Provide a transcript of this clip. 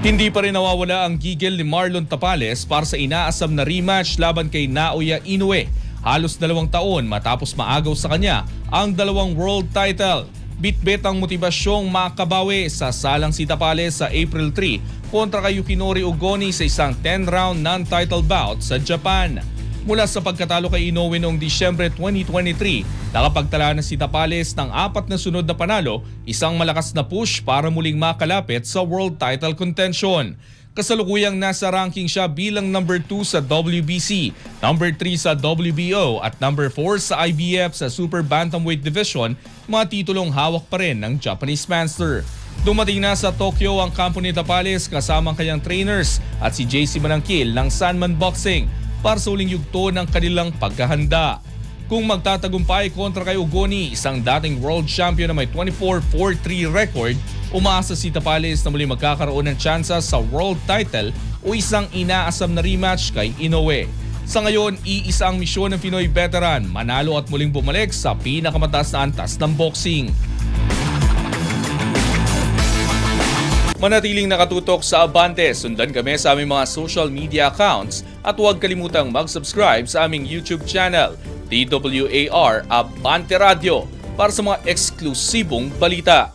Hindi pa rin nawawala ang gigil ni Marlon Tapales para sa inaasam na rematch laban kay Naoya Inoue. Halos 2 taon matapos maagaw sa kanya ang 2 world title. Bitbit ang motibasyong makabawi sa salang si Tapales sa April 3 kontra kay Yukinori Ugoni sa isang 10-round non-title bout sa Japan. Mula sa pagkatalo kay Inoue noong Disyembre 2023, nakapagtala na si Tapales ng 4 na sunod na panalo, isang malakas na push para muling makalapit sa world title contention. Kasalukuyang nasa ranking siya bilang number 2 sa WBC, number 3 sa WBO at number 4 sa IBF sa Super Bantamweight Division, mga titulong hawak pa rin ng Japanese Master. Dumating na sa Tokyo ang kampo ni Tapales kasama ang kanyang trainers at si JC Manangkil ng Sandman Boxing para sa uling yugto ng kanilang pagkahanda. Kung magtatagumpay kontra kay Ugoni, isang dating world champion na may 24-4-3 record, umaasa si Tapales na muli magkakaroon ng tsansa sa world title o isang inaasam na rematch kay Inoue. Sa ngayon, iisa ang misyon ng Pinoy veteran, manalo at muling bumalik sa pinakamataas na antas ng boxing. Manatiling nakatutok sa Abante, sundan kami sa aming mga social media accounts at huwag kalimutang mag-subscribe sa aming YouTube channel, DWAR Abante Radio, para sa mga eksklusibong balita.